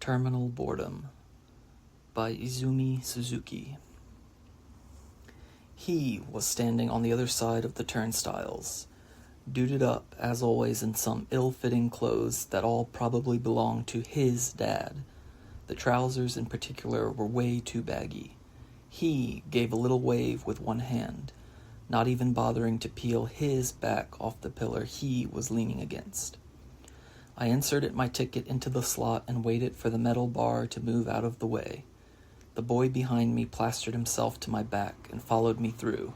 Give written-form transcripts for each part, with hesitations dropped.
Terminal Boredom by Izumi Suzuki. He was standing on the other side of the turnstiles, duded up, as always, in some ill-fitting clothes that all probably belonged to his dad. The trousers in particular were way too baggy. He gave a little wave with one hand, not even bothering to peel his back off the pillar he was leaning against. I inserted my ticket into the slot and waited for the metal bar to move out of the way. The boy behind me plastered himself to my back and followed me through.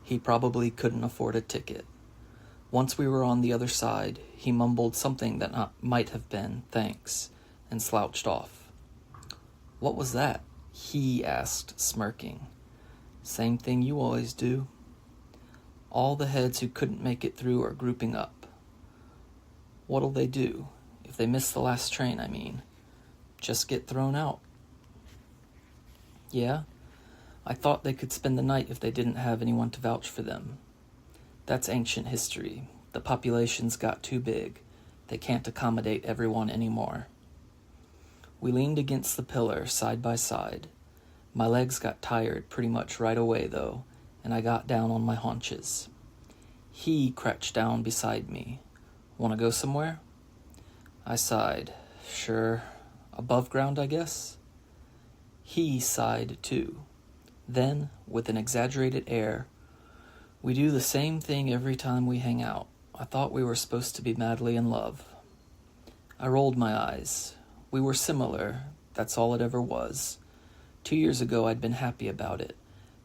He probably couldn't afford a ticket. Once we were on the other side, he mumbled something that might have been thanks, and slouched off. "What was that?" he asked, smirking. "Same thing you always do." "All the heads who couldn't make it through are grouping up." "What'll they do? If they miss the last train, I mean." "Just get thrown out." "Yeah? I thought they could spend the night if they didn't have anyone to vouch for them." "That's ancient history. The population's got too big. They can't accommodate everyone anymore." We leaned against the pillar, side by side. My legs got tired pretty much right away, though, and I got down on my haunches. He crouched down beside me. "Want to go somewhere?" I sighed. "Sure. Above ground, I guess?" He sighed, too. Then, with an exaggerated air, "We do the same thing every time we hang out. I thought we were supposed to be madly in love." I rolled my eyes. We were similar. That's all it ever was. 2 years ago, I'd been happy about it.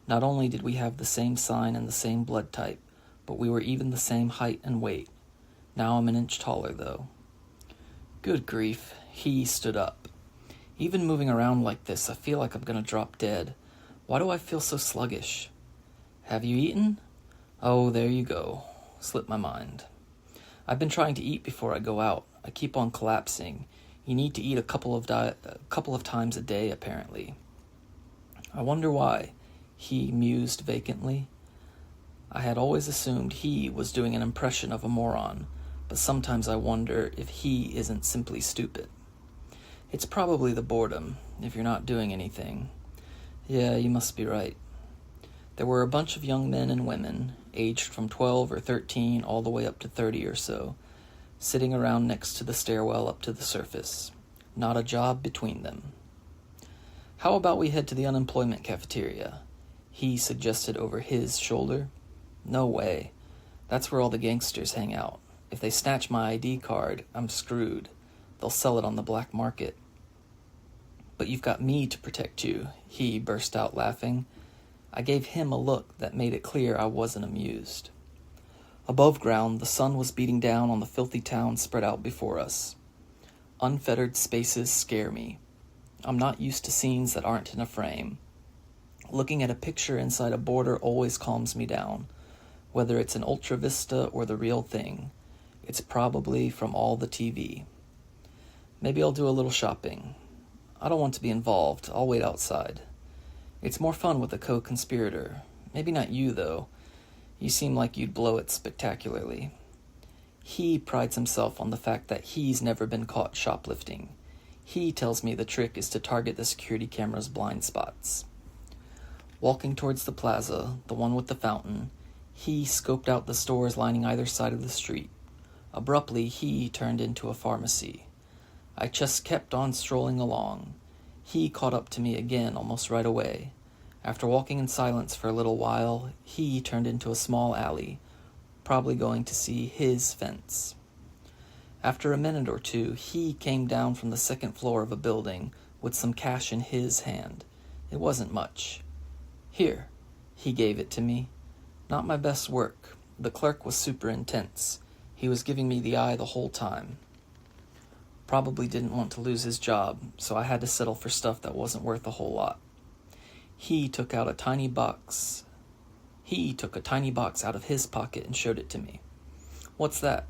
Not only did we have the same sign and the same blood type, but we were even the same height and weight. Now I'm an inch taller, though. Good grief, he stood up. "Even moving around like this, I feel like I'm going to drop dead. Why do I feel so sluggish?" "Have you eaten?" "Oh, there you go. Slipped my mind. I've been trying to eat before I go out. I keep on collapsing. You need to eat a couple of times a day, apparently." "I wonder why," he mused vacantly. I had always assumed he was doing an impression of a moron, but sometimes I wonder if he isn't simply stupid. "It's probably the boredom, if you're not doing anything." "Yeah, you must be right." There were a bunch of young men and women, aged from 12 or 13 all the way up to 30 or so, sitting around next to the stairwell up to the surface. Not a job between them. "How about we head to the unemployment cafeteria?" he suggested over his shoulder. "No way. That's where all the gangsters hang out. If they snatch my ID card, I'm screwed. They'll sell it on the black market." "But you've got me to protect you," he burst out laughing. I gave him a look that made it clear I wasn't amused. Above ground, the sun was beating down on the filthy town spread out before us. Unfettered spaces scare me. I'm not used to scenes that aren't in a frame. Looking at a picture inside a border always calms me down. Whether it's an ultra vista or the real thing, it's probably from all the TV. Maybe I'll do a little shopping. I don't want to be involved. I'll wait outside. It's more fun with a co-conspirator. Maybe not you, though. You seem like you'd blow it spectacularly. He prides himself on the fact that he's never been caught shoplifting. He tells me the trick is to target the security camera's blind spots. Walking towards the plaza, the one with the fountain, he scoped out the stores lining either side of the street. Abruptly, he turned into a pharmacy. I just kept on strolling along. He caught up to me again almost right away. After walking in silence for a little while, he turned into a small alley, probably going to see his fence. After a minute or two, he came down from the second floor of a building with some cash in his hand. It wasn't much. "Here." He gave it to me. Not my best work. The clerk was super intense. He was giving me the eye the whole time. Probably didn't want to lose his job, so I had to settle for stuff that wasn't worth a whole lot. He took a tiny box out of his pocket and showed it to me. "What's that?"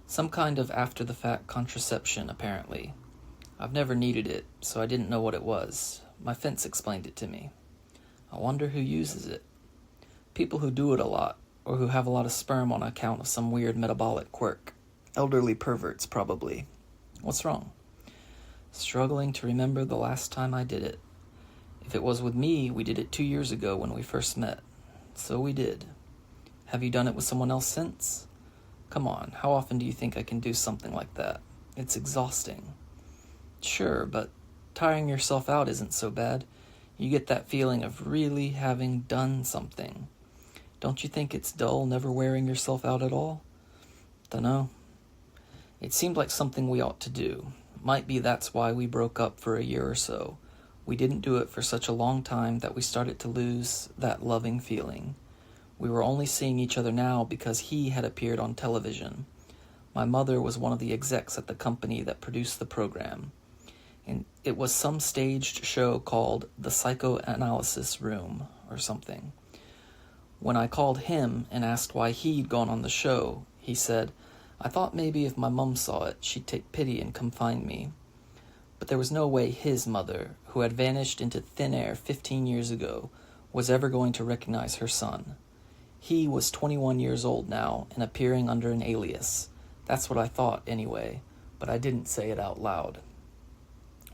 "Some kind of after-the-fact contraception, apparently. I've never needed it, so I didn't know what it was. My fence explained it to me." "I wonder who uses it." "People who do it a lot, or who have a lot of sperm on account of some weird metabolic quirk. Elderly perverts, probably." "What's wrong?" Struggling to remember the last time I did it. If it was with me, we did it 2 years ago when we first met. So we did. Have you done it with someone else since? Come on, how often do you think I can do something like that? It's exhausting. Sure, but tiring yourself out isn't so bad. You get that feeling of really having done something. Don't you think it's dull never wearing yourself out at all? Dunno. It seemed like something we ought to do. Might be that's why we broke up for a year or so. We didn't do it for such a long time that we started to lose that loving feeling. We were only seeing each other now because he had appeared on television. My mother was one of the execs at the company that produced the program. And it was some staged show called The Psychoanalysis Room or something. When I called him and asked why he'd gone on the show, he said, I thought maybe if my mum saw it, she'd take pity and come find me. But there was no way his mother, who had vanished into thin air 15 years ago, was ever going to recognize her son. He was 21 years old now and appearing under an alias. That's what I thought anyway, but I didn't say it out loud.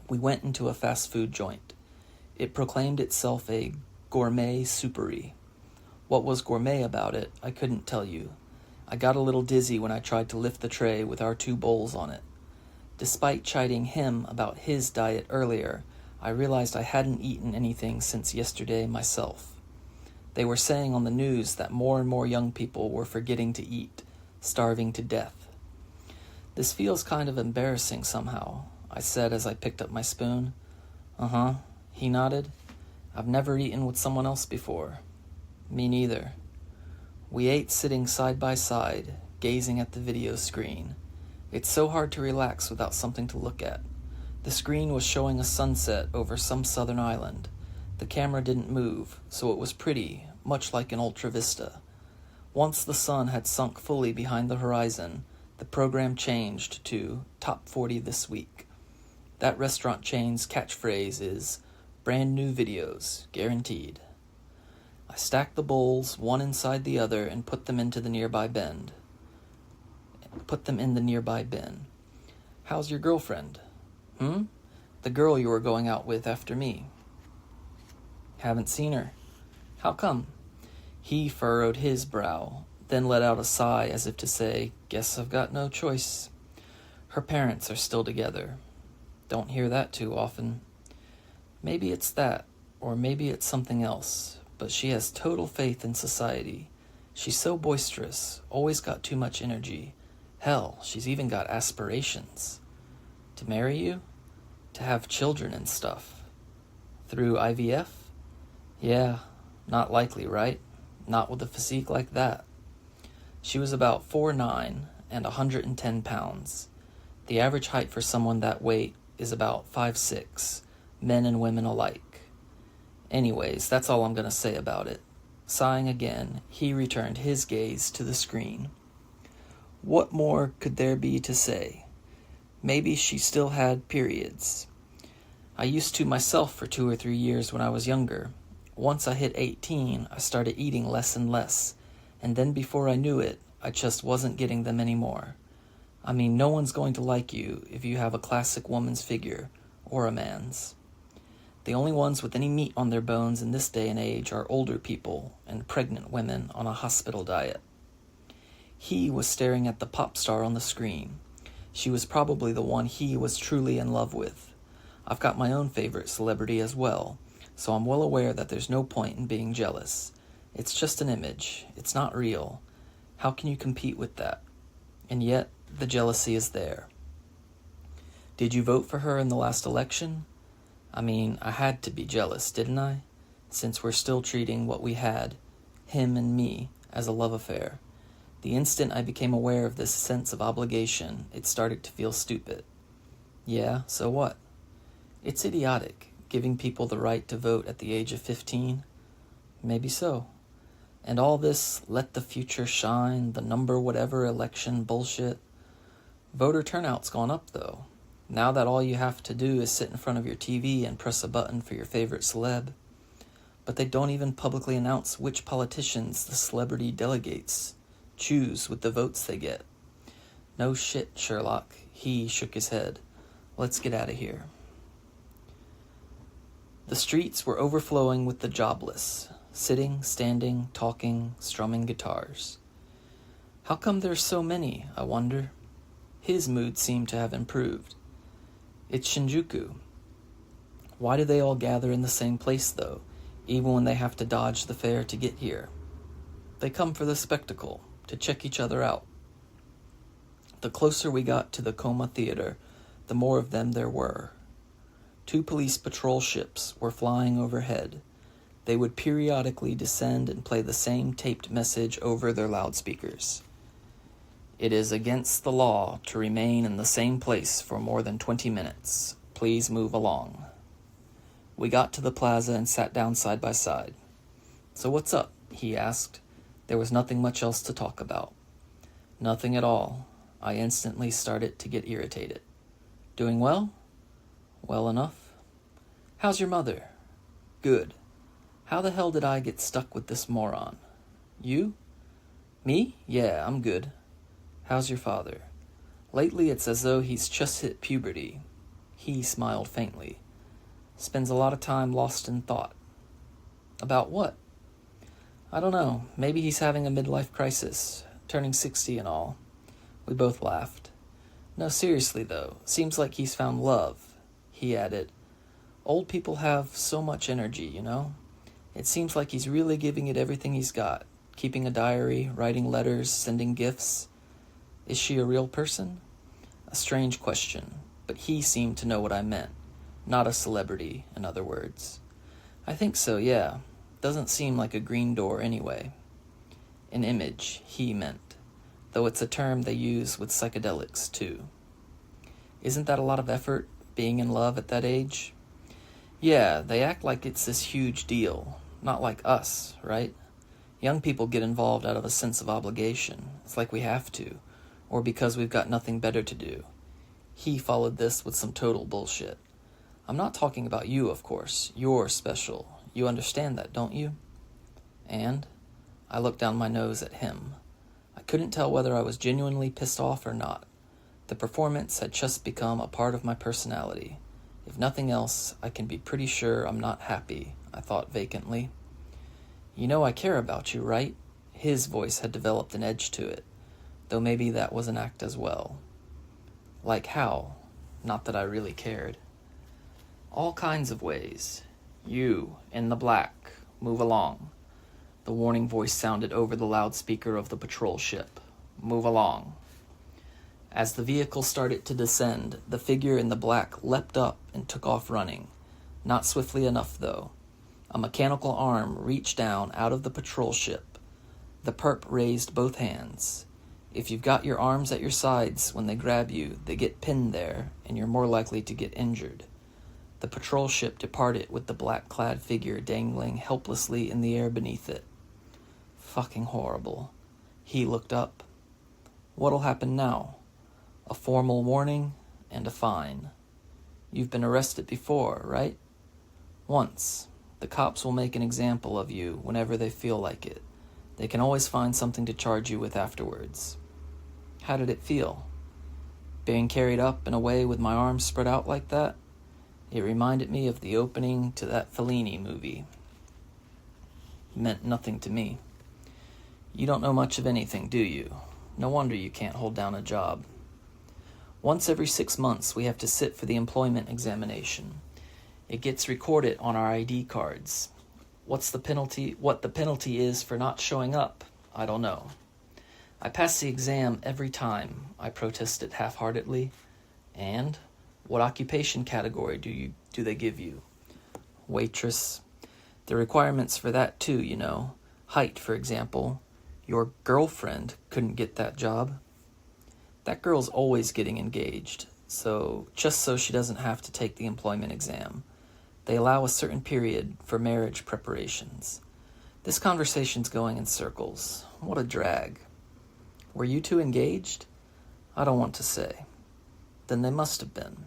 We went into a fast food joint. It proclaimed itself a gourmet soupery. What was gourmet about it, I couldn't tell you. I got a little dizzy when I tried to lift the tray with our 2 bowls on it. Despite chiding him about his diet earlier, I realized I hadn't eaten anything since yesterday myself. They were saying on the news that more and more young people were forgetting to eat, starving to death. This feels kind of embarrassing somehow, I said as I picked up my spoon. Uh-huh, he nodded. I've never eaten with someone else before. Me neither. We ate sitting side by side, gazing at the video screen. It's so hard to relax without something to look at. The screen was showing a sunset over some southern island. The camera didn't move, so it was pretty, much like an ultra vista. Once the sun had sunk fully behind the horizon, the program changed to Top 40 This Week. That restaurant chain's catchphrase is, brand new videos, guaranteed. I stacked the bowls, one inside the other, and put them in the nearby bin. How's your girlfriend? The girl you were going out with after me. Haven't seen her. How come? He furrowed his brow, then let out a sigh as if to say, guess I've got no choice. Her parents are still together. Don't hear that too often. Maybe it's that, or maybe it's something else, but she has total faith in society. She's so boisterous, always got too much energy. Hell, she's even got aspirations. To marry you? To have children and stuff. Through IVF? Yeah, not likely, right? Not with a physique like that. She was about 4'9" and 110 pounds. The average height for someone that weight is about 5'6", men and women alike. Anyways, that's all I'm going to say about it. Sighing again, he returned his gaze to the screen. What more could there be to say? Maybe she still had periods. I used to myself for 2 or 3 years when I was younger. Once I hit 18, I started eating less and less, and then before I knew it, I just wasn't getting them anymore. I mean, no one's going to like you if you have a classic woman's figure, or a man's. The only ones with any meat on their bones in this day and age are older people and pregnant women on a hospital diet. He was staring at the pop star on the screen. She was probably the one he was truly in love with. I've got my own favorite celebrity as well, so I'm well aware that there's no point in being jealous. It's just an image. It's not real. How can you compete with that? And yet, the jealousy is there. Did you vote for her in the last election? I mean, I had to be jealous, didn't I? Since we're still treating what we had, him and me, as a love affair. The instant I became aware of this sense of obligation, it started to feel stupid. Yeah, so what? It's idiotic, giving people the right to vote at the age of 15. Maybe so. And all this let the future shine, the number whatever election bullshit. Voter turnout's gone up, though. Now that all you have to do is sit in front of your TV and press a button for your favorite celeb. But they don't even publicly announce which politicians the celebrity delegates choose with the votes they get. No shit, Sherlock. He shook his head. Let's get out of here. The streets were overflowing with the jobless, sitting, standing, talking, strumming guitars. How come there's so many, I wonder? His mood seemed to have improved. It's Shinjuku. Why do they all gather in the same place, though, even when they have to dodge the fair to get here? They come for the spectacle, to check each other out. The closer we got to the Coma Theater, the more of them there were. 2 police patrol ships were flying overhead. They would periodically descend and play the same taped message over their loudspeakers. It is against the law to remain in the same place for more than 20 minutes. Please move along. We got to the plaza and sat down side by side. So what's up? He asked. There was nothing much else to talk about. Nothing at all. I instantly started to get irritated. Doing well? Well enough. How's your mother? Good. How the hell did I get stuck with this moron? You? Me? Yeah, I'm good. How's your father? Lately it's as though he's just hit puberty. He smiled faintly. Spends a lot of time lost in thought. About what? I don't know. Maybe he's having a midlife crisis, turning 60 and all. We both laughed. No, seriously though, seems like he's found love, he added. Old people have so much energy, you know? It seems like he's really giving it everything he's got, keeping a diary, writing letters, sending gifts. Is she a real person? A strange question, but he seemed to know what I meant. Not a celebrity, in other words. I think so, yeah. Doesn't seem like a green door anyway. An image, he meant, though it's a term they use with psychedelics, too. Isn't that a lot of effort, being in love at that age? Yeah, they act like it's this huge deal. Not like us, right? Young people get involved out of a sense of obligation. It's like we have to, or because we've got nothing better to do. He followed this with some total bullshit. I'm not talking about you, of course. You're special. You understand that, don't you? And I looked down my nose at him. I couldn't tell whether I was genuinely pissed off or not. The performance had just become a part of my personality. If nothing else, I can be pretty sure I'm not happy, I thought vacantly. You know I care about you, right? His voice had developed an edge to it, though maybe that was an act as well. Like how? Not that I really cared. All kinds of ways. You, in the black, move along. The warning voice sounded over the loudspeaker of the patrol ship. Move along. As the vehicle started to descend, the figure in the black leapt up and took off running. Not swiftly enough, though. A mechanical arm reached down out of the patrol ship. The perp raised both hands. If you've got your arms at your sides when they grab you, they get pinned there, and you're more likely to get injured. The patrol ship departed with the black-clad figure dangling helplessly in the air beneath it. Fucking horrible. He looked up. What'll happen now? A formal warning and a fine. You've been arrested before, right? Once. The cops will make an example of you whenever they feel like it. They can always find something to charge you with afterwards. How did it feel? Being carried up and away with my arms spread out like that? It reminded me of the opening to that Fellini movie. It meant nothing to me. You don't know much of anything, do you? No wonder you can't hold down a job. Once every 6 months, we have to sit for the employment examination. It gets recorded on our ID cards. What the penalty is for not showing up, I don't know. I pass the exam every time, I protested half-heartedly. And what occupation category do they give you? Waitress. The requirements for that too, you know. Height, for example. Your girlfriend couldn't get that job. That girl's always getting engaged, just so she doesn't have to take the employment exam. They allow a certain period for marriage preparations. This conversation's going in circles. What a drag. Were you two engaged? I don't want to say. Then they must have been.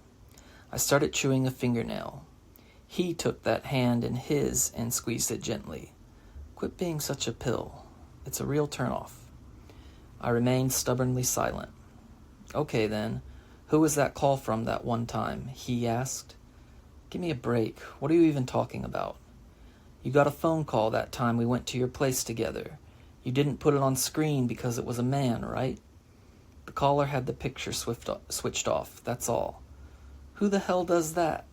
I started chewing a fingernail. He took that hand in his and squeezed it gently. Quit being such a pill. It's a real turnoff. I remained stubbornly silent. Okay then, who was that call from that one time? He asked. Give me a break. What are you even talking about? You got a phone call that time we went to your place together. You didn't put it on screen because it was a man, right? The caller had the picture switched off, that's all. Who the hell does that?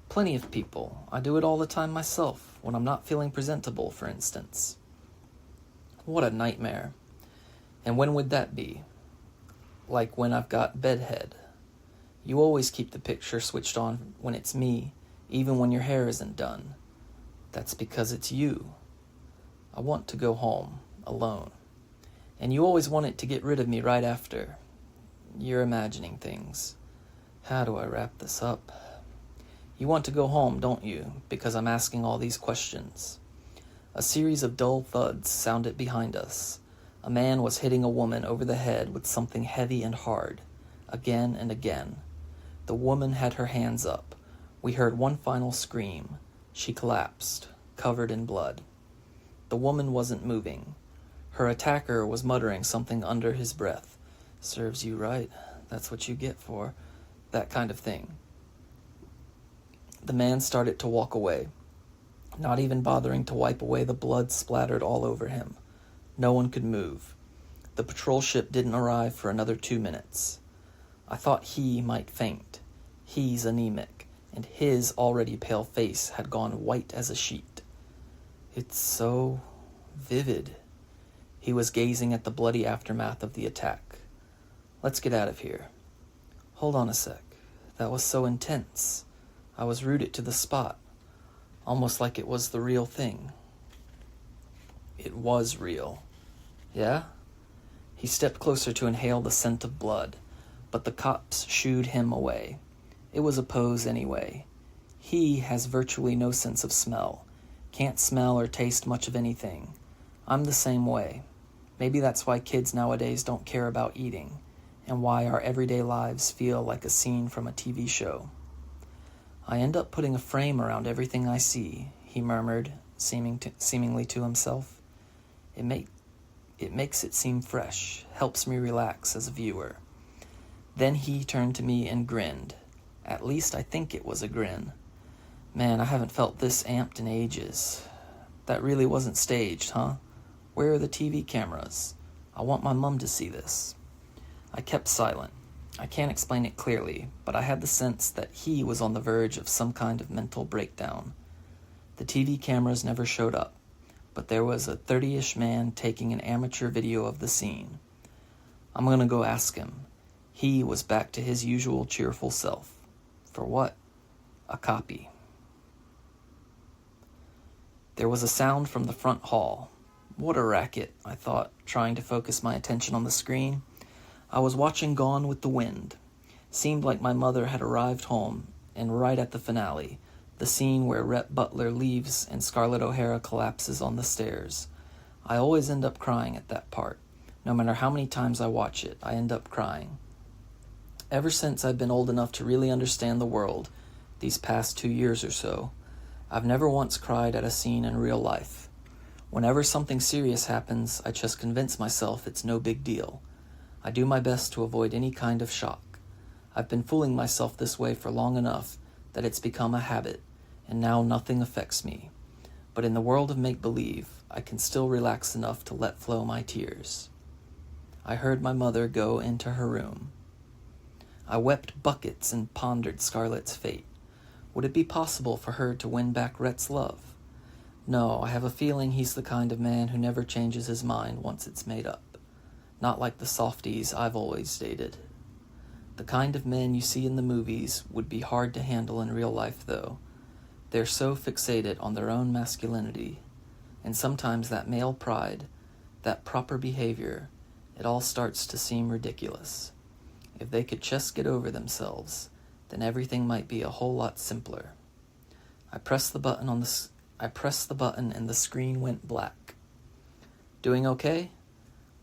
Plenty of people. I do it all the time myself, when I'm not feeling presentable, for instance. What a nightmare. And when would that be? Like when I've got bedhead. You always keep the picture switched on when it's me, even when your hair isn't done. That's because it's you. I want to go home, alone. And you always want it to get rid of me right after. You're imagining things. How do I wrap this up? You want to go home, don't you? Because I'm asking all these questions. A series of dull thuds sounded behind us. A man was hitting a woman over the head with something heavy and hard, again and again. The woman had her hands up. We heard one final scream. She collapsed, covered in blood. The woman wasn't moving. Her attacker was muttering something under his breath. Serves you right. That's what you get for that kind of thing. The man started to walk away, not even bothering to wipe away the blood splattered all over him. No one could move. The patrol ship didn't arrive for another 2 minutes. I thought he might faint. He's anemic, and his already pale face had gone white as a sheet. It's so vivid. He was gazing at the bloody aftermath of the attack. Let's get out of here. Hold on a sec. That was so intense. I was rooted to the spot, almost like it was the real thing. It was real. Yeah? He stepped closer to inhale the scent of blood, but the cops shooed him away. It was a pose anyway. He has virtually no sense of smell, can't smell or taste much of anything. I'm the same way. Maybe that's why kids nowadays don't care about eating, and why our everyday lives feel like a scene from a TV show. I end up putting a frame around everything I see, he murmured, seemingly to himself. It makes it seem fresh, helps me relax as a viewer. Then he turned to me and grinned. At least I think it was a grin. Man, I haven't felt this amped in ages. That really wasn't staged, huh? Where are the TV cameras? I want my mum to see this. I kept silent. I can't explain it clearly, but I had the sense that he was on the verge of some kind of mental breakdown. The TV cameras never showed up, but there was a 30-ish man taking an amateur video of the scene. I'm going to go ask him. He was back to his usual cheerful self. For what? A copy. There was a sound from the front hall. What a racket, I thought, trying to focus my attention on the screen. I was watching Gone with the Wind. Seemed like my mother had arrived home, and right at the finale, the scene where Rhett Butler leaves and Scarlett O'Hara collapses on the stairs. I always end up crying at that part. No matter how many times I watch it, I end up crying. Ever since I've been old enough to really understand the world, these past 2 years or so, I've never once cried at a scene in real life. Whenever something serious happens, I just convince myself it's no big deal. I do my best to avoid any kind of shock. I've been fooling myself this way for long enough that it's become a habit, and now nothing affects me. But in the world of make-believe, I can still relax enough to let flow my tears. I heard my mother go into her room. I wept buckets and pondered Scarlett's fate. Would it be possible for her to win back Rhett's love? No, I have a feeling he's the kind of man who never changes his mind once it's made up. Not like the softies I've always dated. The kind of men you see in the movies would be hard to handle in real life, though. They're so fixated on their own masculinity, and sometimes that male pride, that proper behavior, it all starts to seem ridiculous. If they could just get over themselves, then everything might be a whole lot simpler. I pressed the button and the screen went black. Doing okay?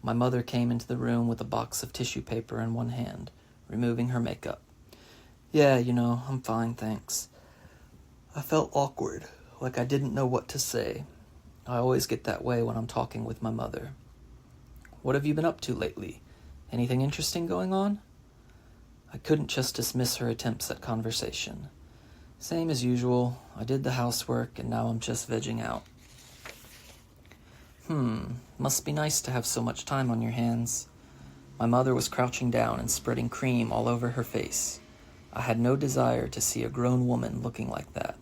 My mother came into the room with a box of tissue paper in one hand, removing her makeup. Yeah, I'm fine, thanks. I felt awkward, like I didn't know what to say. I always get that way when I'm talking with my mother. What have you been up to lately? Anything interesting going on? I couldn't just dismiss her attempts at conversation. Same as usual. I did the housework and now I'm just vegging out. Must be nice to have so much time on your hands. My mother was crouching down and spreading cream all over her face. I had no desire to see a grown woman looking like that.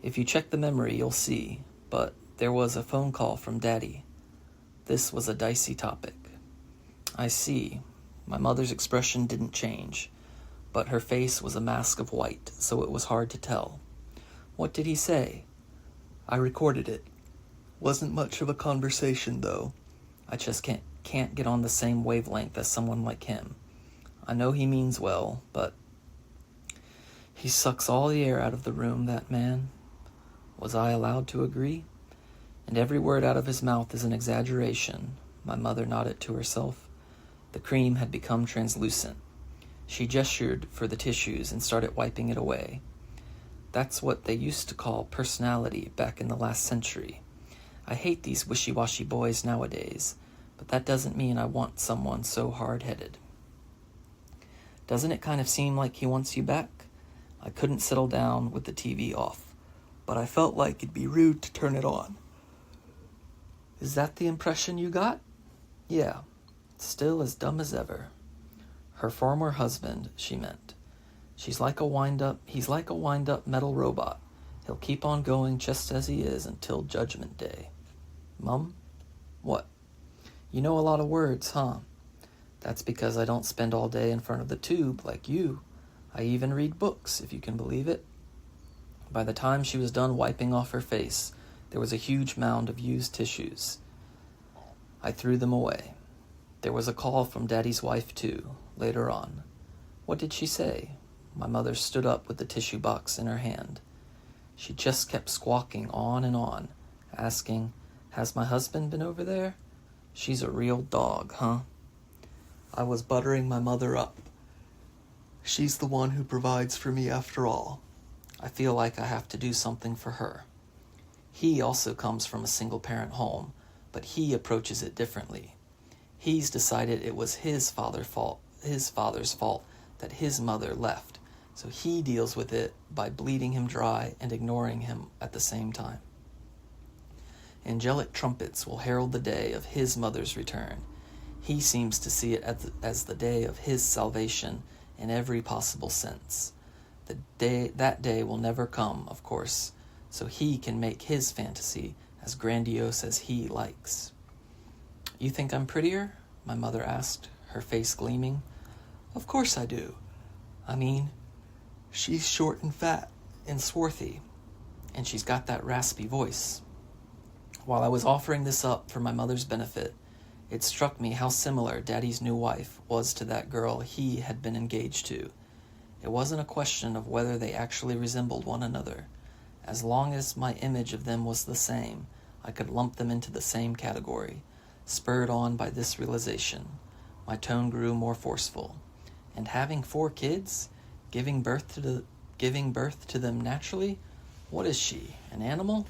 If you check the memory, you'll see, but there was a phone call from Daddy. This was a dicey topic. I see. My mother's expression didn't change, but her face was a mask of white, so it was hard to tell. What did he say? I recorded it. Wasn't much of a conversation, though. I just can't get on the same wavelength as someone like him. I know he means well, but he sucks all the air out of the room, that man. Was I allowed to agree? And every word out of his mouth is an exaggeration. My mother nodded to herself. The cream had become translucent. She gestured for the tissues and started wiping it away. That's what they used to call personality back in the last century. I hate these wishy-washy boys nowadays, but that doesn't mean I want someone so hard-headed. Doesn't it kind of seem like he wants you back? I couldn't settle down with the TV off, but I felt like it'd be rude to turn it on. Is that the impression you got? Yeah, still as dumb as ever. Her former husband, she meant. He's like a wind-up metal robot. He'll keep on going just as he is until Judgment Day. Mum? What? You know a lot of words, huh? That's because I don't spend all day in front of the tube like you. I even read books, if you can believe it. By the time she was done wiping off her face, there was a huge mound of used tissues. I threw them away. There was a call from Daddy's wife, too, later on. What did she say? My mother stood up with the tissue box in her hand. She just kept squawking on and on, asking, "Has my husband been over there? She's a real dog, huh?" I was buttering my mother up. She's the one who provides for me after all. I feel like I have to do something for her. He also comes from a single-parent home, but he approaches it differently. He's decided it was his father's fault that his mother left, so he deals with it by bleeding him dry and ignoring him at the same time. Angelic trumpets will herald the day of his mother's return. He seems to see it as the day of his salvation in every possible sense. That day will never come, of course, so he can make his fantasy as grandiose as he likes. You think I'm prettier? My mother asked, her face gleaming. Of course I do. I mean, she's short and fat and swarthy, and she's got that raspy voice. While I was offering this up for my mother's benefit, it struck me how similar Daddy's new wife was to that girl he had been engaged to. It wasn't a question of whether they actually resembled one another. As long as my image of them was the same, I could lump them into the same category. Spurred on by this realization, my tone grew more forceful. And having 4 kids, giving birth to them naturally, what is she, an animal?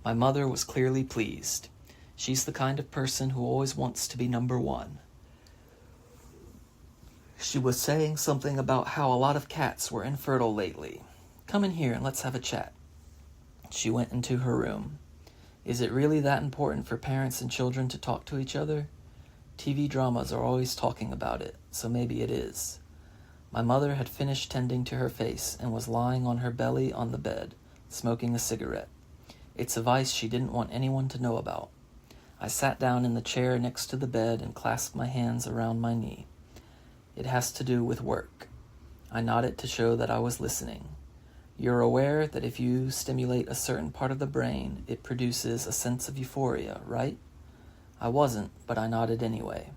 My mother was clearly pleased. She's the kind of person who always wants to be number one. She was saying something about how a lot of cats were infertile lately. Come in here and let's have a chat. She went into her room. Is it really that important for parents and children to talk to each other? TV dramas are always talking about it, so maybe it is. My mother had finished tending to her face and was lying on her belly on the bed, smoking a cigarette. It's a vice she didn't want anyone to know about. I sat down in the chair next to the bed and clasped my hands around my knee. It has to do with work. I nodded to show that I was listening. You're aware that if you stimulate a certain part of the brain, it produces a sense of euphoria, right? I wasn't, but I nodded anyway.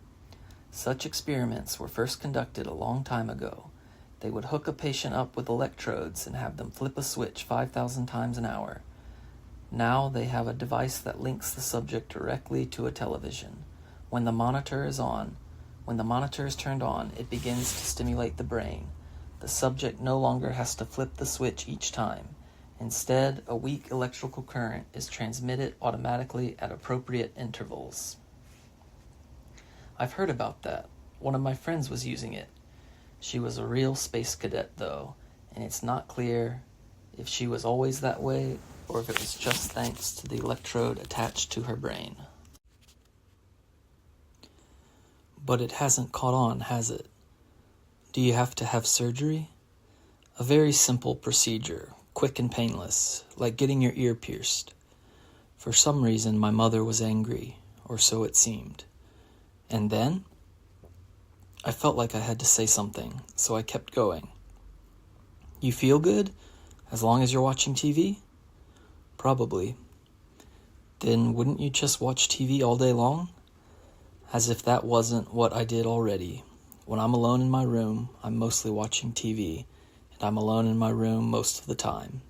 Such experiments were first conducted a long time ago. They would hook a patient up with electrodes and have them flip a switch 5,000 times an hour. Now they have a device that links the subject directly to a television. When the monitor is turned on, it begins to stimulate the brain. The subject no longer has to flip the switch each time. Instead, a weak electrical current is transmitted automatically at appropriate intervals. I've heard about that. One of my friends was using it. She was a real space cadet, though, and it's not clear if she was always that way or if it was just thanks to the electrode attached to her brain. But it hasn't caught on, has it? Do you have to have surgery? A very simple procedure, quick and painless, like getting your ear pierced. For some reason, my mother was angry, or so it seemed. And then? I felt like I had to say something, so I kept going. You feel good? As long as you're watching TV? Probably. Then wouldn't you just watch TV all day long? As if that wasn't what I did already. When I'm alone in my room, I'm mostly watching TV, and I'm alone in my room most of the time.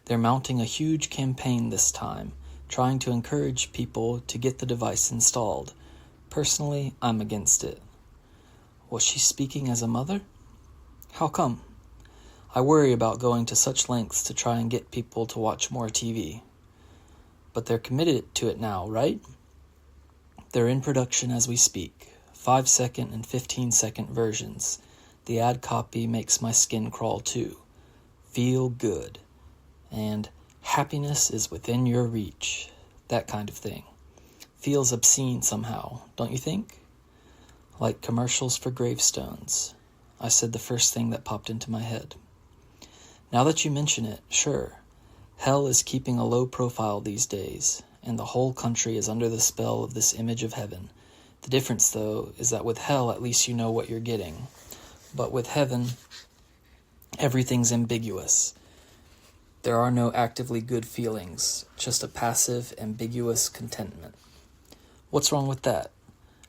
They're mounting a huge campaign this time, trying to encourage people to get the device installed. Personally, I'm against it. Was she speaking as a mother? How come? I worry about going to such lengths to try and get people to watch more TV. But they're committed to it now, right? They're in production as we speak, 5-second and 15-second versions. The ad copy makes my skin crawl too. Feel good. And happiness is within your reach. That kind of thing. Feels obscene somehow, don't you think? Like commercials for gravestones. I said the first thing that popped into my head. Now that you mention it, sure. Hell is keeping a low profile these days, and the whole country is under the spell of this image of heaven. The difference, though, is that with hell, at least you know what you're getting. But with heaven, everything's ambiguous. There are no actively good feelings, just a passive, ambiguous contentment. What's wrong with that?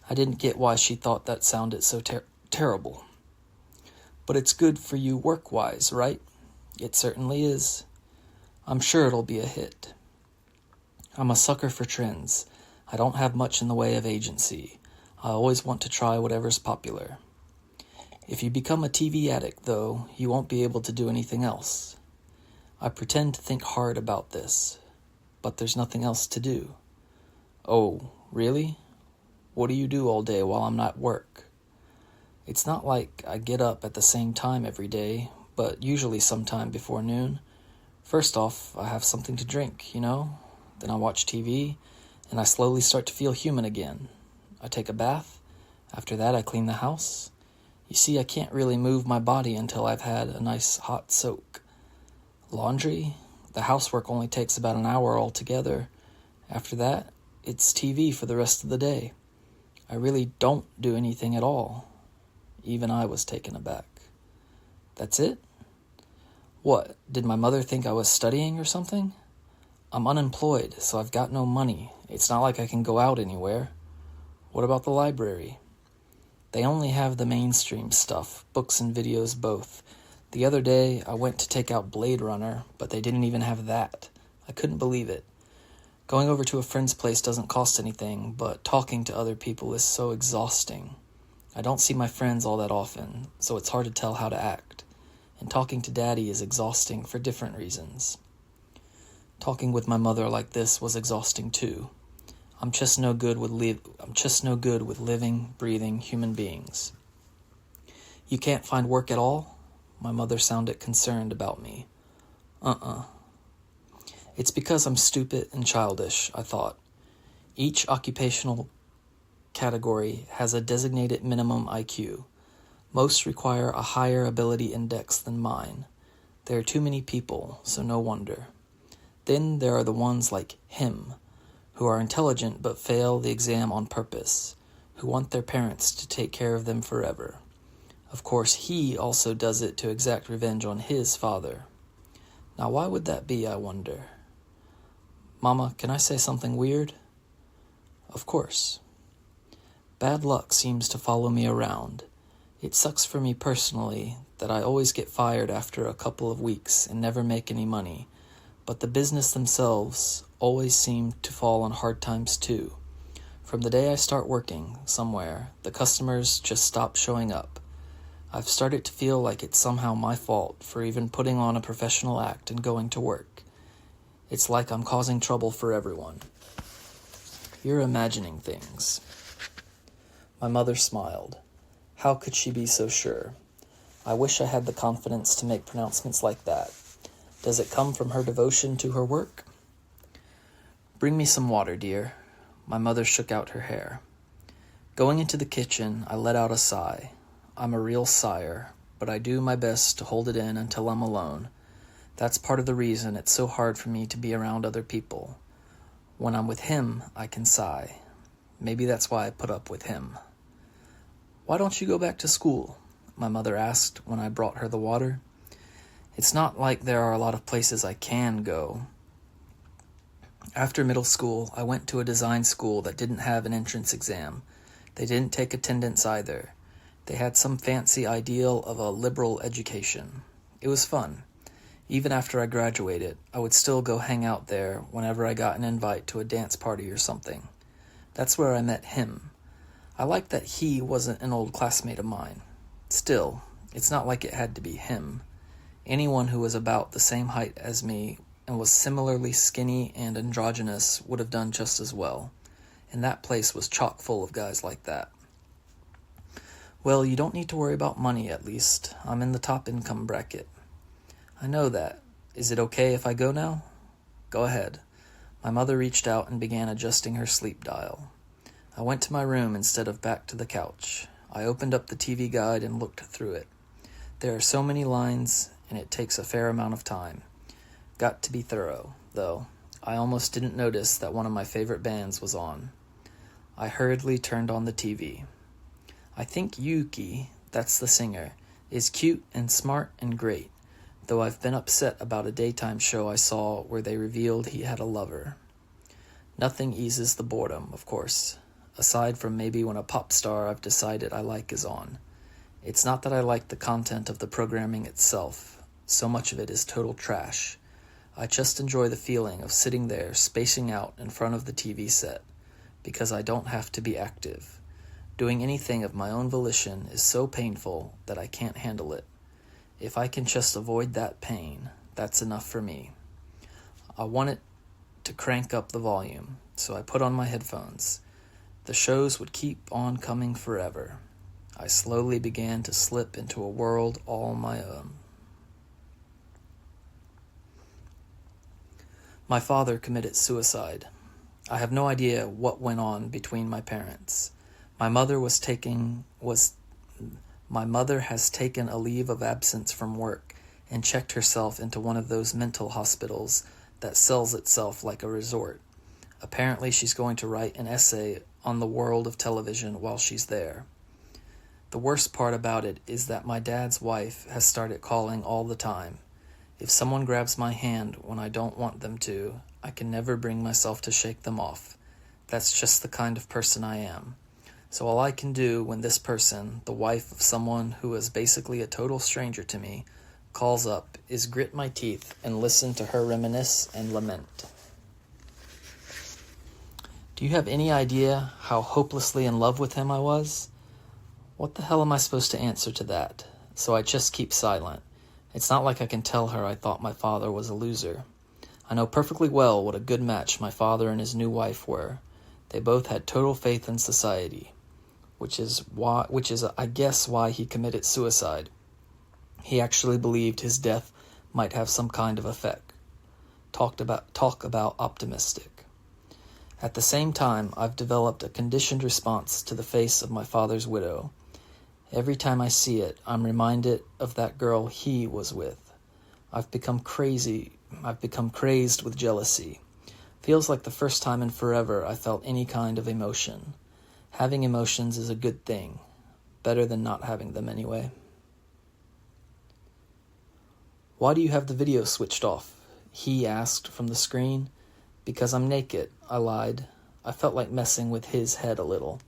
I didn't get why she thought that sounded so terrible. But it's good for you work-wise, right? It certainly is. I'm sure it'll be a hit. I'm a sucker for trends. I don't have much in the way of agency. I always want to try whatever's popular. If you become a TV addict, though, you won't be able to do anything else. I pretend to think hard about this, but there's nothing else to do. Oh, really? What do you do all day while I'm not at work? It's not like I get up at the same time every day, but usually sometime before noon. First off, I have something to drink, Then I watch TV, and I slowly start to feel human again. I take a bath. After that, I clean the house. You see, I can't really move my body until I've had a nice hot soak. Laundry? The housework only takes about an hour altogether. After that, it's TV for the rest of the day. I really don't do anything at all. Even I was taken aback. That's it? What, did my mother think I was studying or something? I'm unemployed, so I've got no money. It's not like I can go out anywhere. What about the library? They only have the mainstream stuff, books and videos both. The other day, I went to take out Blade Runner, but they didn't even have that. I couldn't believe it. Going over to a friend's place doesn't cost anything, but talking to other people is so exhausting. I don't see my friends all that often, so it's hard to tell how to act. And talking to Daddy is exhausting for different reasons. Talking with my mother like this was exhausting too. I'm just no good with living, breathing human beings. You can't find work at all? My mother sounded concerned about me. It's because I'm stupid and childish, I thought. Each occupational category has a designated minimum IQ. Most require a higher ability index than mine. There are too many people, so no wonder. Then there are the ones like him, who are intelligent but fail the exam on purpose, who want their parents to take care of them forever. Of course, he also does it to exact revenge on his father. Now, why would that be, I wonder? Mama, can I say something weird? Of course. Bad luck seems to follow me around. It sucks for me personally that I always get fired after a couple of weeks and never make any money, but the business themselves always seem to fall on hard times too. From the day I start working somewhere, the customers just stop showing up. I've started to feel like it's somehow my fault for even putting on a professional act and going to work. It's like I'm causing trouble for everyone. You're imagining things. My mother smiled. How could she be so sure? I wish I had the confidence to make pronouncements like that. Does it come from her devotion to her work? Bring me some water, dear. My mother shook out her hair. Going into the kitchen, I let out a sigh. I'm a real sigher, but I do my best to hold it in until I'm alone. That's part of the reason it's so hard for me to be around other people. When I'm with him, I can sigh. Maybe that's why I put up with him. Why don't you go back to school? My mother asked when I brought her the water. It's not like there are a lot of places I can go. After middle school, I went to a design school that didn't have an entrance exam. They didn't take attendance either. They had some fancy ideal of a liberal education. It was fun. Even after I graduated, I would still go hang out there whenever I got an invite to a dance party or something. That's where I met him. I liked that he wasn't an old classmate of mine. Still, it's not like it had to be him. Anyone who was about the same height as me and was similarly skinny and androgynous would have done just as well. And that place was chock full of guys like that. Well, you don't need to worry about money, at least. I'm in the top income bracket. I know that. Is it okay if I go now? Go ahead. My mother reached out and began adjusting her sleep dial. I went to my room instead of back to the couch. I opened up the TV guide and looked through it. There are so many lines, and it takes a fair amount of time. Got to be thorough, though. I almost didn't notice that one of my favorite bands was on. I hurriedly turned on the TV. I think Yuki, that's the singer, is cute and smart and great, though I've been upset about a daytime show I saw where they revealed he had a lover. Nothing eases the boredom, of course, aside from maybe when a pop star I've decided I like is on. It's not that I like the content of the programming itself. So much of it is total trash. I just enjoy the feeling of sitting there spacing out in front of the TV set, because I don't have to be active. Doing anything of my own volition is so painful that I can't handle it. If I can just avoid that pain, that's enough for me. I want it to crank up the volume, so I put on my headphones. The shows would keep on coming forever. I slowly began to slip into a world all my own. My father committed suicide. I have no idea what went on between my parents. My mother has taken a leave of absence from work and checked herself into one of those mental hospitals that sells itself like a resort. Apparently she's going to write an essay on the world of television while she's there. The worst part about it is that my dad's wife has started calling all the time. If someone grabs my hand when I don't want them to, I can never bring myself to shake them off. That's just the kind of person I am. So all I can do when this person, the wife of someone who is basically a total stranger to me, calls up is grit my teeth and listen to her reminisce and lament. Do you have any idea how hopelessly in love with him I was? What the hell am I supposed to answer to that? So I just keep silent. It's not like I can tell her I thought my father was a loser. I know perfectly well what a good match my father and his new wife were. They both had total faith in society, which is I guess why he committed suicide. He actually believed his death might have some kind of effect. Talk about optimistic. At the same time, I've developed a conditioned response to the face of my father's widow. Every time I see it, I'm reminded of that girl he was with. I've become crazed with jealousy. Feels like the first time in forever I felt any kind of emotion. Having emotions is a good thing. Better than not having them anyway. Why do you have the video switched off? He asked from the screen. Because I'm naked, I lied. I felt like messing with his head a little.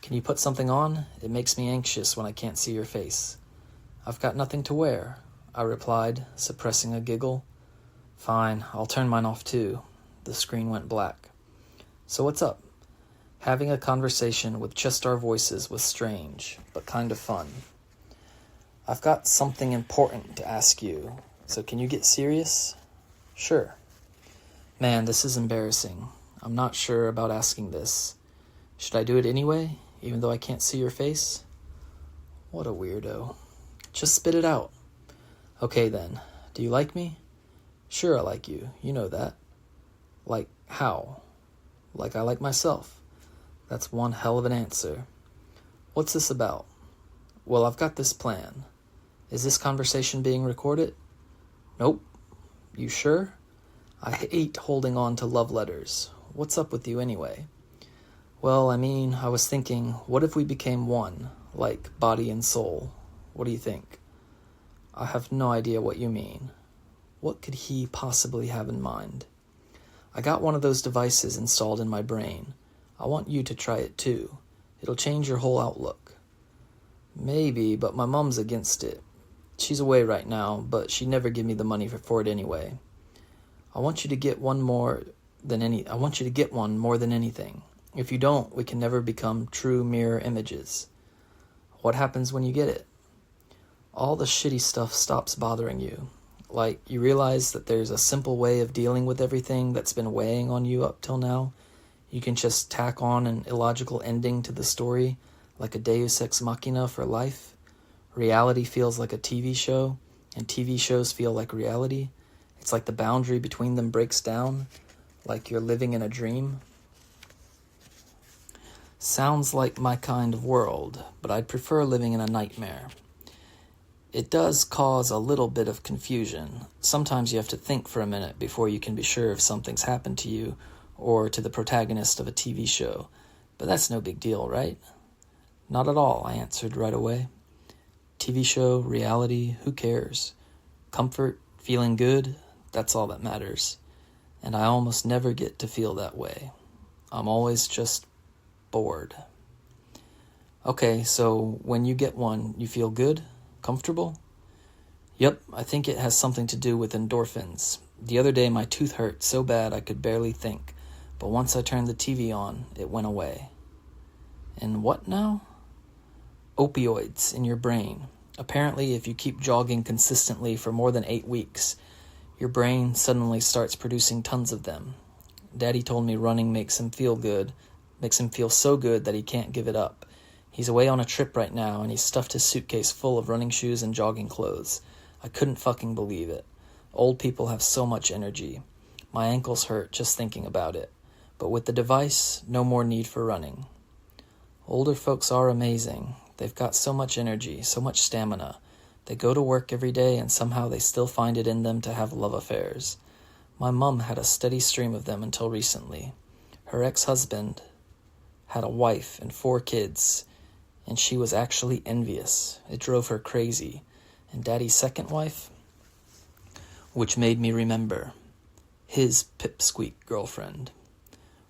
Can you put something on? It makes me anxious when I can't see your face. I've got nothing to wear, I replied, suppressing a giggle. Fine, I'll turn mine off too. The screen went black. So what's up? Having a conversation with just our voices was strange, but kind of fun. I've got something important to ask you, so can you get serious? Sure. Man, this is embarrassing. I'm not sure about asking this. Should I do it anyway, even though I can't see your face? What a weirdo. Just spit it out. Okay then, do you like me? Sure I like you, you know that. Like how? Like I like myself. That's one hell of an answer. What's this about? Well, I've got this plan. Is this conversation being recorded? Nope. You sure? I hate holding on to love letters. What's up with you anyway? Well, I was thinking, what if we became one, like body and soul? What do you think? I have no idea what you mean. What could he possibly have in mind? I got one of those devices installed in my brain. I want you to try it too. It'll change your whole outlook. Maybe, but my mom's against it. She's away right now, but she'd never give me the money for it anyway. I want you to get one more than anything. If you don't, we can never become true mirror images. What happens when you get it? All the shitty stuff stops bothering you. Like, you realize that there's a simple way of dealing with everything that's been weighing on you up till now. You can just tack on an illogical ending to the story, like a deus ex machina for life. Reality feels like a TV show, and TV shows feel like reality. It's like the boundary between them breaks down, like you're living in a dream. Sounds like my kind of world, but I'd prefer living in a nightmare. It does cause a little bit of confusion. Sometimes you have to think for a minute before you can be sure if something's happened to you or to the protagonist of a TV show. But that's no big deal, right? Not at all, I answered right away. TV show, reality, who cares? Comfort, feeling good, that's all that matters. And I almost never get to feel that way. I'm always just bored. Okay, so when you get one, you feel good? Comfortable? Yep, I think it has something to do with endorphins. The other day my tooth hurt so bad I could barely think, but once I turned the TV on, it went away. And what now? Opioids in your brain. Apparently, if you keep jogging consistently for more than 8 weeks, your brain suddenly starts producing tons of them. Daddy told me running makes him feel so good that he can't give it up. He's away on a trip right now, and he stuffed his suitcase full of running shoes and jogging clothes. I couldn't fucking believe it. Old people have so much energy. My ankles hurt just thinking about it. But with the device, no more need for running. Older folks are amazing. They've got so much energy, so much stamina. They go to work every day, and somehow they still find it in them to have love affairs. My mom had a steady stream of them until recently. Her ex-husband had a wife and 4 kids, and she was actually envious. It drove her crazy. And Daddy's second wife? Which made me remember. His pipsqueak girlfriend.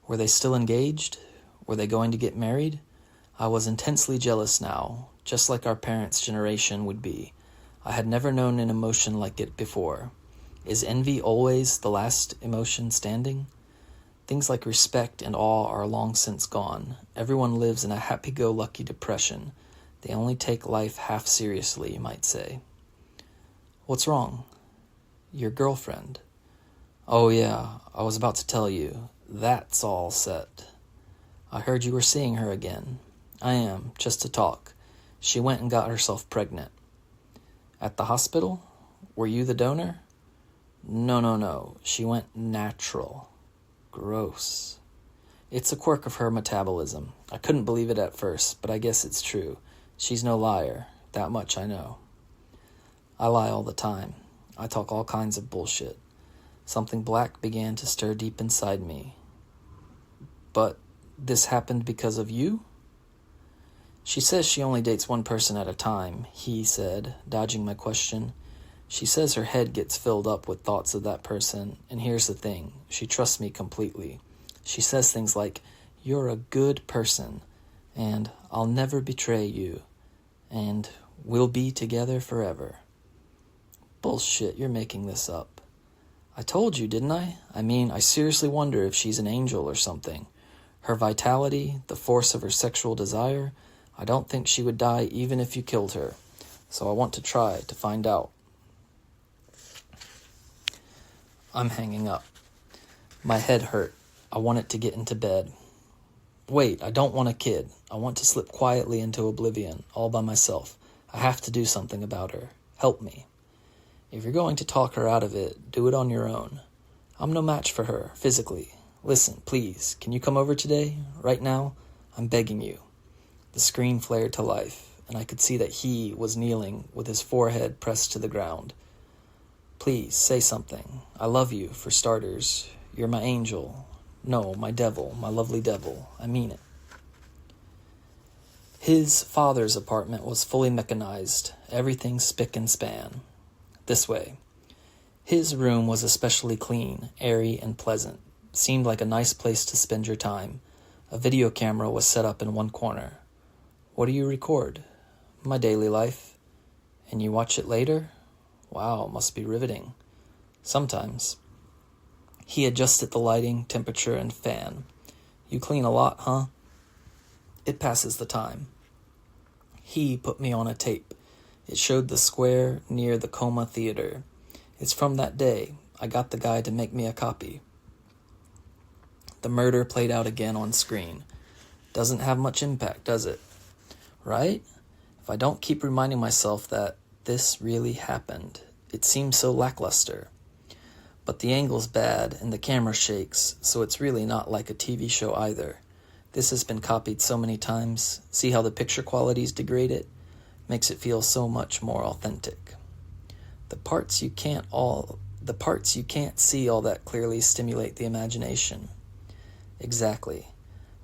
Were they still engaged? Were they going to get married? I was intensely jealous now, just like our parents' generation would be. I had never known an emotion like it before. Is envy always the last emotion standing? Things like respect and awe are long since gone. Everyone lives in a happy-go-lucky depression. They only take life half seriously, you might say. What's wrong? Your girlfriend. Oh yeah, I was about to tell you. That's all set. I heard you were seeing her again. I am, just to talk. She went and got herself pregnant. At the hospital? Were you the donor? No. She went natural. Gross. It's a quirk of her metabolism. I couldn't believe it at first, but I guess it's true. She's no liar. That much I know. I lie all the time. I talk all kinds of bullshit. Something black began to stir deep inside me. But this happened because of you? She says she only dates one person at a time, he said, dodging my question. She says her head gets filled up with thoughts of that person, and here's the thing, she trusts me completely. She says things like, "You're a good person," and "I'll never betray you," and "We'll be together forever." Bullshit, you're making this up. I told you, didn't I? I seriously wonder if she's an angel or something. Her vitality, the force of her sexual desire, I don't think she would die even if you killed her, so I want to try to find out. I'm hanging up. My head hurt. I wanted to get into bed. Wait, I don't want a kid. I want to slip quietly into oblivion, all by myself. I I have to do something about her. Help me. If you're going to talk her out of it, do it on your own. I'm no match for her, physically. Listen, please, can you come over today? Right now? I'm begging you. The screen flared to life, and I could see that he was kneeling with his forehead pressed to the ground. Please, say something. I love you, for starters. You're my angel. No, my devil, my lovely devil. I mean it. His father's apartment was fully mechanized, everything spick and span. This way. His room was especially clean, airy, and pleasant. Seemed like a nice place to spend your time. A video camera was set up in one corner. What do you record? My daily life. And you watch it later? Wow, must be riveting. Sometimes. He adjusted the lighting, temperature, and fan. You clean a lot, huh? It passes the time. He put me on a tape. It showed the square near the Coma Theater. It's from that day. I got the guy to make me a copy. The murder played out again on screen. Doesn't have much impact, does it? Right? If I don't keep reminding myself that this really happened, it seems so lackluster. But the angle's bad and the camera shakes, so it's really not like a TV show either. This has been copied so many times. See how the picture quality's degraded? Makes it feel so much more authentic. The parts you can't see all that clearly stimulate the imagination. Exactly.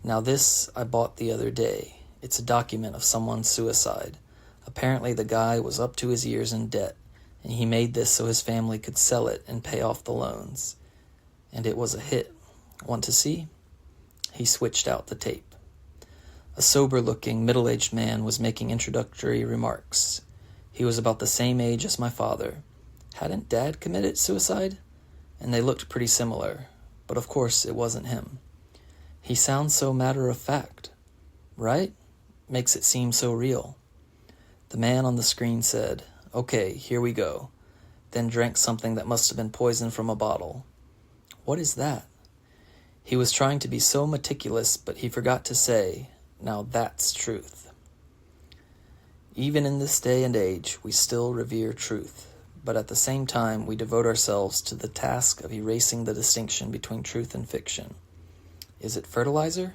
Now this I bought the other day. It's a document of someone's suicide. Apparently the guy was up to his ears in debt, and he made this so his family could sell it and pay off the loans. And it was a hit. Want to see? He switched out the tape. A sober-looking, middle-aged man was making introductory remarks. He was about the same age as my father. Hadn't Dad committed suicide? And they looked pretty similar, but of course it wasn't him. He sounds so matter-of-fact, right? Makes it seem so real. The man on the screen said, "Okay, here we go," then drank something that must have been poison from a bottle. What is that? He was trying to be so meticulous, but he forgot to say, "Now that's truth." Even in this day and age, we still revere truth, but at the same time, we devote ourselves to the task of erasing the distinction between truth and fiction. Is it fertilizer?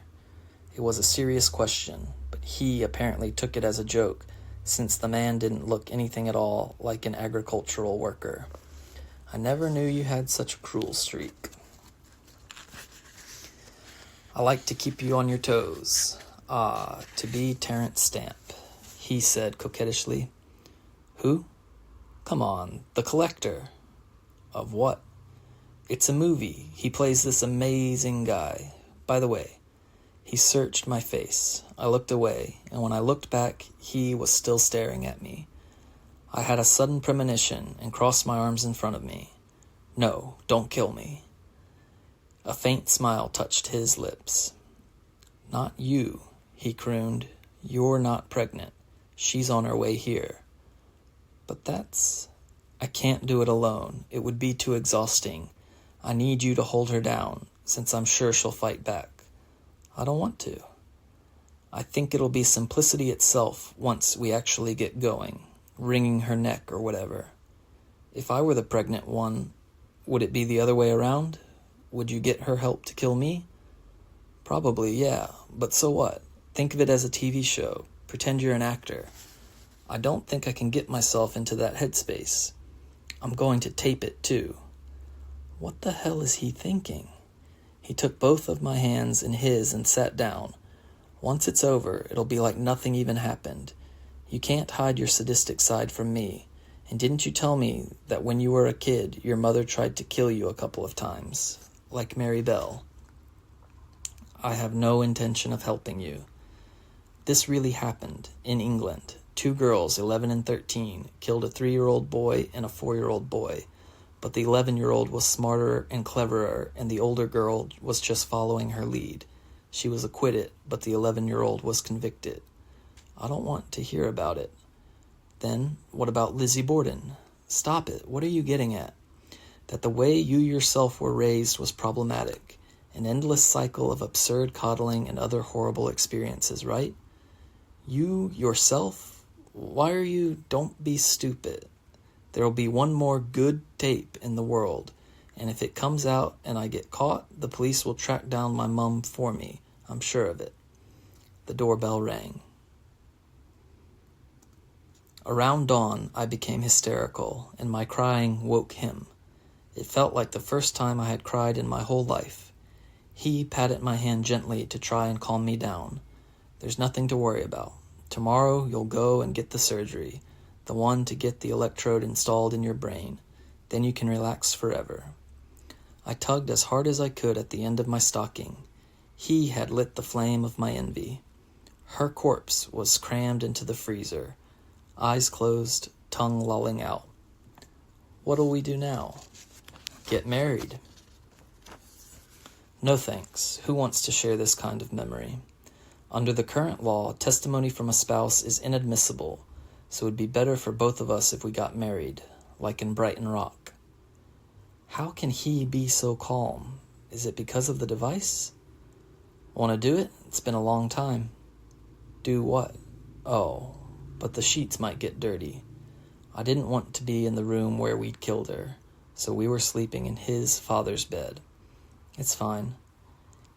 It was a serious question, but he apparently took it as a joke, since the man didn't look anything at all like an agricultural worker. I never knew you had such a cruel streak. I like to keep you on your toes. Ah, to be Terence Stamp, he said coquettishly. Who? Come on, the collector. Of what? It's a movie. He plays this amazing guy. By the way, he searched my face. I looked away, and when I looked back, he was still staring at me. I had a sudden premonition and crossed my arms in front of me. No, don't kill me. A faint smile touched his lips. Not you, he crooned. You're not pregnant. She's on her way here. But I can't do it alone. It would be too exhausting. I need you to hold her down, since I'm sure she'll fight back. I don't want to. I think it'll be simplicity itself once we actually get going, wringing her neck or whatever. If I were the pregnant one, would it be the other way around? Would you get her help to kill me? Probably, yeah, but so what? Think of it as a TV show. Pretend you're an actor. I don't think I can get myself into that headspace. I'm going to tape it, too. What the hell is he thinking? He took both of my hands in his and sat down. Once it's over, it'll be like nothing even happened. You can't hide your sadistic side from me. And didn't you tell me that when you were a kid, your mother tried to kill you a couple of times? Like Mary Bell. I have no intention of helping you. This really happened in England. 2 girls, 11 and 13, killed a 3-year-old boy and a 4-year-old boy. But the 11-year-old was smarter and cleverer, and the older girl was just following her lead. She was acquitted, but the 11-year-old was convicted. I don't want to hear about it. Then, what about Lizzie Borden? Stop it. What are you getting at? That the way you yourself were raised was problematic. An endless cycle of absurd coddling and other horrible experiences, right? You, yourself? Why are you... Don't be stupid. There'll be one more good tape in the world, and if it comes out and I get caught, the police will track down my mum for me. I'm sure of it. The doorbell rang. Around dawn, I became hysterical, and my crying woke him. It felt like the first time I had cried in my whole life. He patted my hand gently to try and calm me down. There's nothing to worry about. Tomorrow you'll go and get the surgery, the one to get the electrode installed in your brain. Then you can relax forever. I tugged as hard as I could at the end of my stocking. He had lit the flame of my envy. Her corpse was crammed into the freezer, eyes closed, tongue lolling out. What'll we do now? Get married. No thanks. Who wants to share this kind of memory? Under the current law, testimony from a spouse is inadmissible, so it would be better for both of us if we got married, like in Brighton Rock. How can he be so calm? Is it because of the device? Want to do it? It's been a long time. Do what? Oh, but the sheets might get dirty. I didn't want to be in the room where we'd killed her, so we were sleeping in his father's bed. It's fine.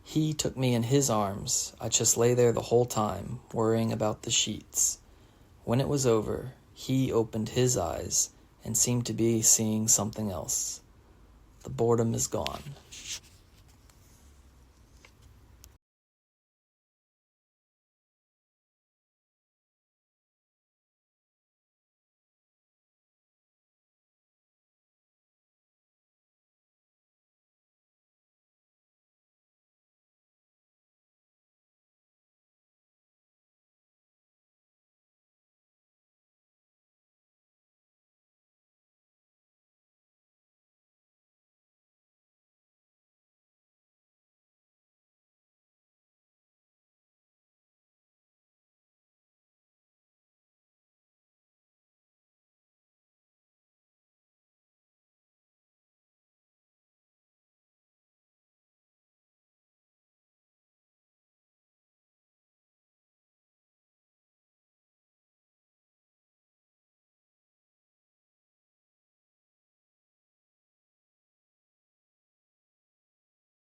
He took me in his arms. I just lay there the whole time, worrying about the sheets. When it was over, he opened his eyes and seemed to be seeing something else. The boredom is gone.